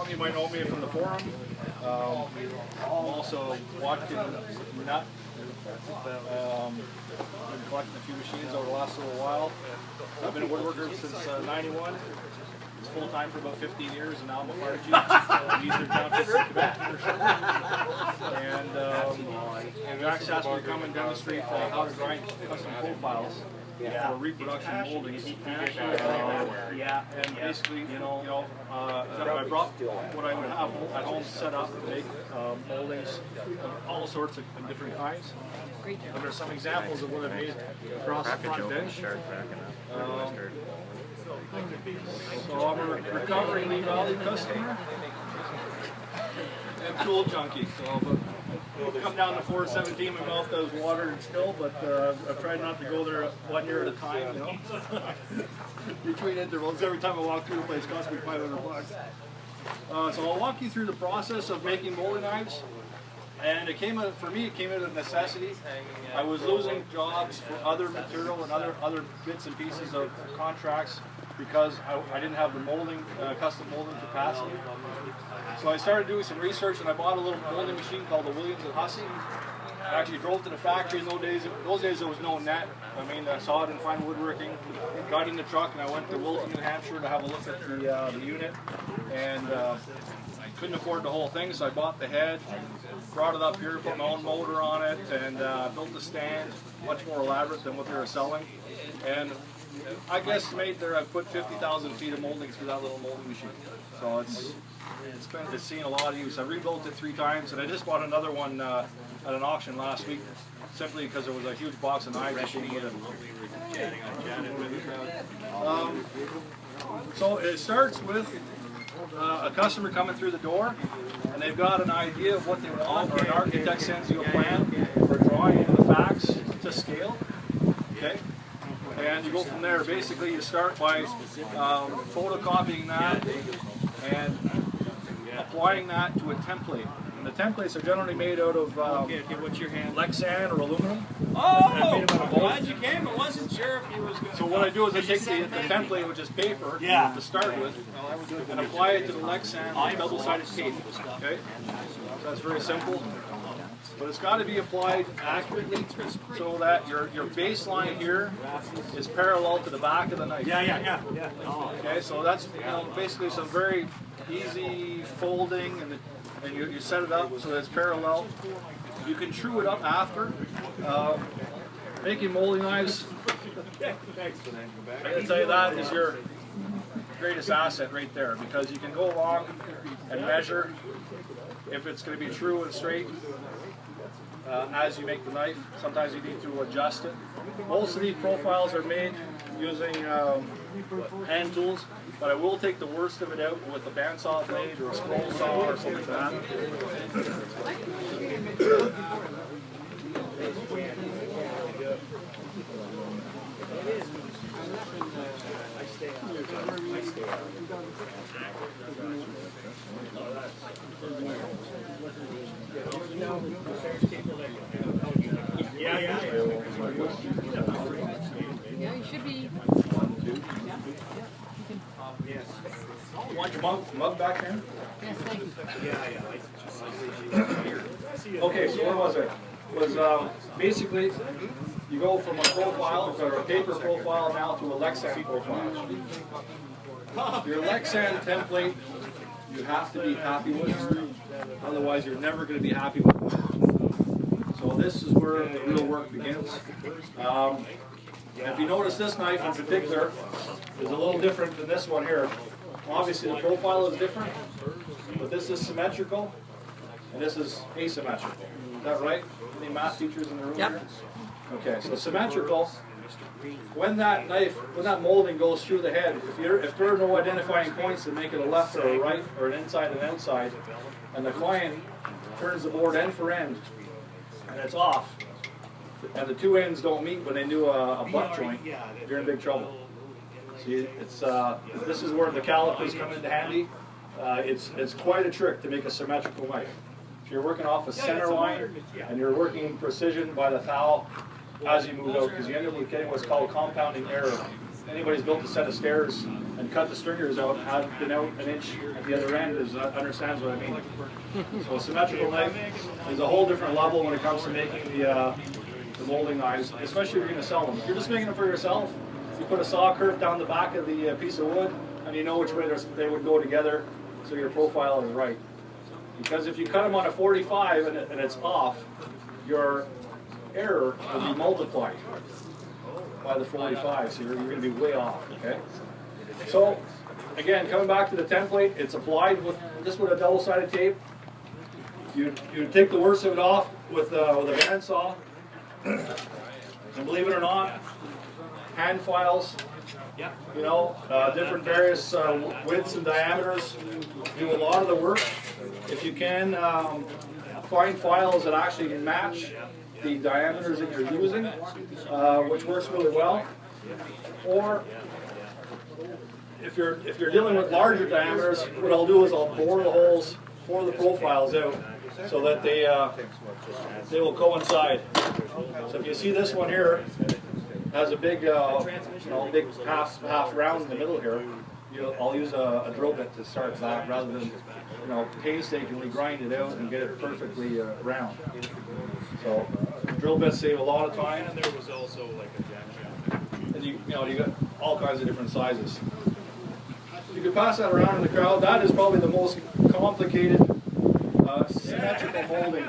Some of you might know me from the forum. I'm also Watkin Nut. Been collecting a few machines over the last little while. I've been a woodworker since '91. It's full time for about 15 years, and now I'm a fire chief in Eastern Township, Quebec. And Max asked me to come and demonstrate how to grind custom profiles for reproduction moldings. And basically, I brought what I would have at home set up to make moldings of all sorts of different kinds. And there's some examples of what I made across the front bench. So I'm a recovering Lee Valley customer and tool junkie. So come down to 417, my mouth does water and still, but I've tried not to go there 1 year at a time, you know. Between intervals, every time I walk through the place, it costs me $500. So I'll walk you through the process of making molding knives. And it came out, for me, it came out of necessity. I was losing jobs for other material and other bits and pieces of contracts because I didn't have the molding, custom molding capacity. So I started doing some research, and I bought a little molding machine called the Williams & Hussey. I actually drove to the factory in those days. There was no net. I mean, I saw it in fine woodworking, got in the truck, and I went to Wilton, New Hampshire to have a look at the unit. And I couldn't afford the whole thing, so I bought the head, brought it up here, put my own motor on it, and built the stand, much more elaborate than what they were selling. And I guesstimate there I've put 50,000 feet of molding through that little molding machine. So it's seen a lot of use. I rebuilt it 3 times, and I just bought another one at an auction last week, simply because there was a huge box of knives. So it starts with a customer coming through the door, and they've got an idea of what they want, or an architect sends you a plan for drawing in the facts to scale. Okay, and you go from there. Basically, you start by photocopying that and applying that to a template. And the templates are generally made out of Lexan or aluminum. Oh, I'm glad you came. I wasn't sure if you was going to. So what I do is I take the template, which is paper, to start with, and apply it to the Lexan double-sided tape. Okay, so that's very simple. But it's got to be applied accurately so that your baseline here is parallel to the back of the knife. Okay, so that's basically some very easy folding, and you set it up so that it's parallel. You can true it up after. Making molding knives, I can tell you that is your greatest asset right there, because you can go along and measure if it's going to be true and straight as you make the knife. Sometimes you need to adjust it. Most of these profiles are made using hand tools, but I will take the worst of it out with a bandsaw blade or a scroll saw or something like that. Yeah, you should be. Want your mug back there? Yes, thank you. Okay, so what was it? It was basically you go from a profile, or a paper profile, now to a Lexan profile. Your Lexan template, you have to be happy with, otherwise you're never going to be happy with it. So this is where the real work begins. If you notice, this knife in particular is a little different than this one here. Obviously the profile is different, but this is symmetrical and this is asymmetrical. Is that right? Any math teachers in the room here? Okay, so symmetrical, when that molding goes through the head, if there are no identifying points that make it a left or a right or an inside and outside, and the client turns the board end for end and it's off, and the 2 ends don't meet when they do a butt joint, you're in big trouble. See, this is where the calipers come into handy. It's quite a trick to make a symmetrical knife. If you're working off a center line and you're working precision by the thou as you move out, because you end up with getting what's called compounding error. Anybody's built a set of stairs and and cut the stringers out, had been out an inch at the other end, understands what I mean. So a symmetrical knife is a whole different level when it comes to making the molding knives, especially if you're going to sell them. If you're just making them for yourself, you put a saw curve down the back of the piece of wood, and you know which way they would go together, so your profile is right. Because if you cut them on a 45 and it's off, your error will be multiplied by the 45, so you're going to be way off, okay? So, again, coming back to the template, it's applied with just with a double-sided tape. You take the worst of it off with a bandsaw, and believe it or not, hand files, you know, different various widths and diameters do a lot of the work. If you can find files that actually match the diameters that you're using, which works really well. Or if you're dealing with larger diameters, what I'll do is I'll bore the holes for the profiles out so that they will coincide. So if you see this one here has a big big half round in the middle here, I'll use a drill bit to start that rather than painstakingly grind it out and get it perfectly round. So drill bits save a lot of time. And there was also like a jam. And you got all kinds of different sizes. You can pass that around in the crowd. That is probably the most complicated symmetrical molding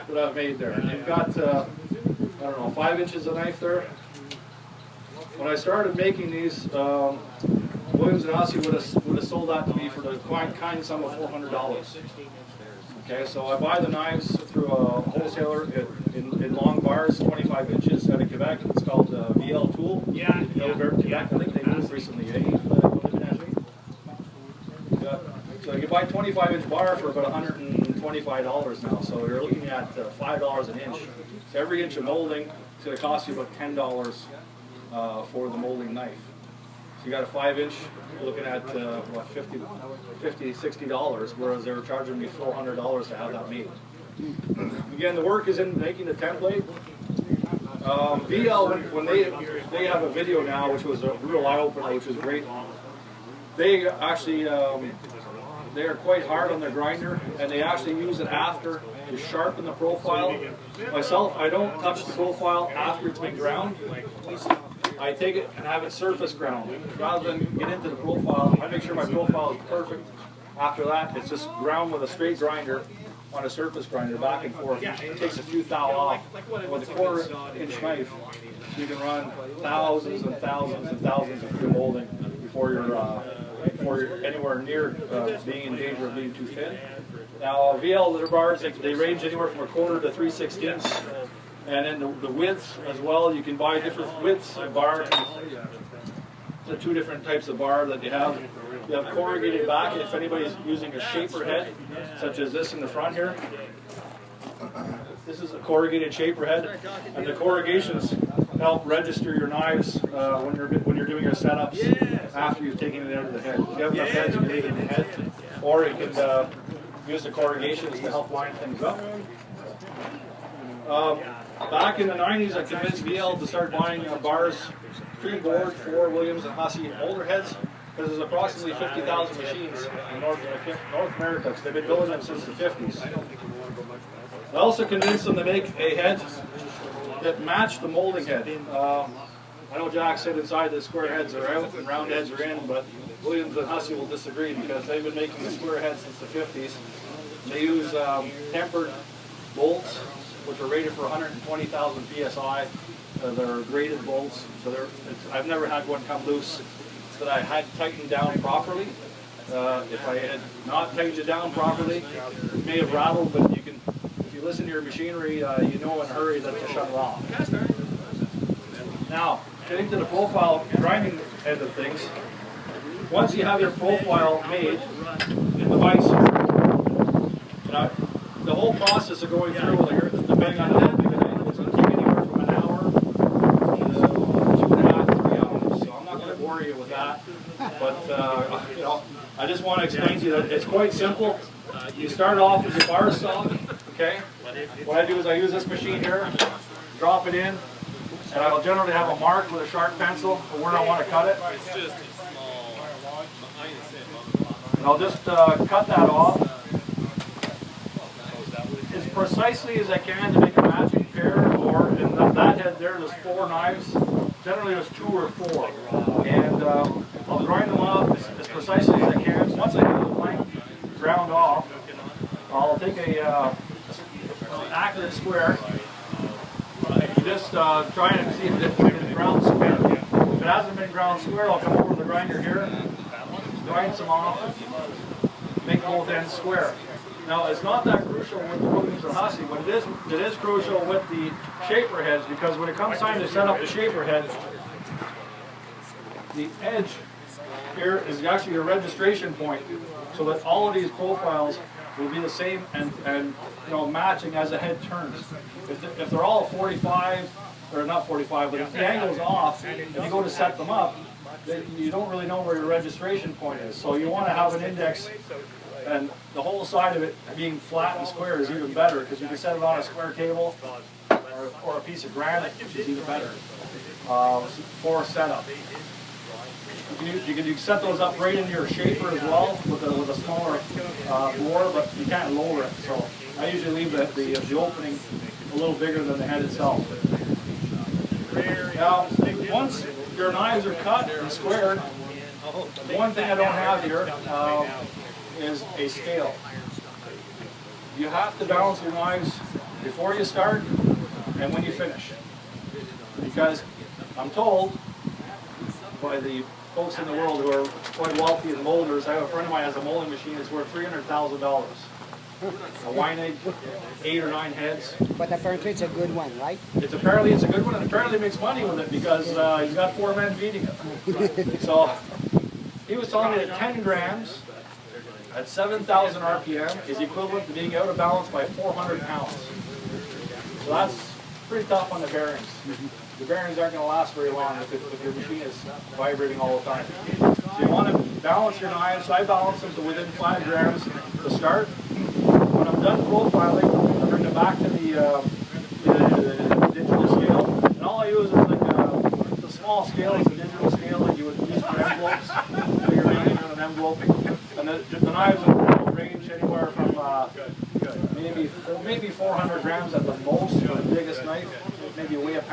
that I've made there. You've got I don't know, 5 inches of knife there. When I started making these, Williams and Hussey would have sold that to me for the kind sum of $400. Okay, so I buy the knives through a wholesaler in long bars, 25 inches out of Quebec. It's called VL Tool. Yeah, Quebec. I think they moved recently. So you buy 25-inch bar for about $125 now. So you're looking at $5 an inch. So every inch of molding is going to cost you about $10 for the molding knife. So you got a 5-inch, you're looking at what, $50, $60, whereas they were charging me $400 to have that made. Again, the work is in making the template. VL, when they have a video now, which was a real eye-opener, which was great. They actually they are quite hard on their grinder, and they actually use it after to sharpen the profile. Myself, I don't touch the profile after it's been ground. I take it and have it surface ground. Rather than get into the profile, I make sure my profile is perfect. After that, it's just ground with a straight grinder on a surface grinder, back and forth. It takes a few thou off. With a 1/4-inch knife, you can run thousands and thousands and thousands of feet molding before you're anywhere near being in danger of being too thin. Now, VL leather bars, they range anywhere from 1/4 to 3/16. And then the widths as well, you can buy different widths of bar. The 2 different types of bar that you have. You have corrugated back, if anybody's using a shaper head, such as this in the front here. This is a corrugated shaper head, and the corrugations help register your knives when you're doing your setups after you've taken it out of the head. If you have enough heads, you can take it in the head, or you can use the corrugations to help line things up. Back in the 90s, I convinced VL to start buying bars pre-board for Williams and Hussey older heads, because there's approximately 50,000 machines in North America, because they've been building them since the 50s. I also convinced them to make a head that matched the molding head. I know Jack said inside the square heads are out and round heads are in, but Williams and Hussey will disagree, because they've been making the square heads since the 50s. They use tempered bolts, which are rated for 120,000 PSI. They're graded bolts, so I've never had one come loose that I had tightened down properly. If I had not tightened it down properly, it may have rattled, but if you listen to your machinery, you know in a hurry that to shut it off. Now, getting to the profile grinding end of things, once you have your profile made in the vise here, the whole process of going through with it, depending on the head, it's going to take anywhere from an hour to 2.5, 3 hours. So I'm not going to bore you with that. But I just want to explain to you that it's quite simple. You start off with your bar stock. Okay. What I do is I use this machine here, drop it in, and I'll generally have a mark with a sharp pencil for where I want to cut it. I'll just cut that off as precisely as I can to make a matching pair, or in that head there's 4 knives. Generally there's 2 or 4. And I'll grind them off as precisely as I can. Once I get the plank ground off, I'll take an accurate square. You just try and see if it's been ground square. If it hasn't been ground square, I'll come over to the grinder here, grind some off, make both ends square. Now, it's not that crucial with the Williams or Hussey, but it is crucial with the shaper heads, because when it comes time to set up the shaper head, the edge here is actually a registration point, so that all of these profiles will be the same and you know, matching as the head turns. If they're all 45, or not 45, but if the angle's off and you go to set them up, then you don't really know where your registration point is. So you want to have an index, and the whole side of it being flat and square is even better, because you can set it on a square table or a piece of granite, which is even better for setup. You can set those up right into your shaper as well with a smaller bore, but you can't lower it. So I usually leave the opening a little bigger than the head itself. Now, once your knives are cut and squared, the one thing I don't have here is a scale. You have to balance your knives before you start and when you finish. Because I'm told by the folks in the world who are quite wealthy in molders, I have a friend of mine who has a molding machine that's worth $300,000. A Weinig, 8 or 9 heads. But apparently it's a good one, right? Apparently it's a good one, and apparently makes money with it, because he's got 4 men feeding it. So he was telling me that 10 grams at 7,000 RPM is equivalent to being out of balance by 400 pounds. So that's pretty tough on the bearings. The bearings aren't going to last very long if your machine is vibrating all the time. So you want to balance your knives. So I balance them to within 5 grams to start. When I'm done profiling, I bring it back to the digital scale. And all I use is like the small scale is a digital scale that you would use for envelopes. So you're reading on an envelope. And the knives will range anywhere from maybe 400 grams at the most for the biggest knife, maybe weigh a pound.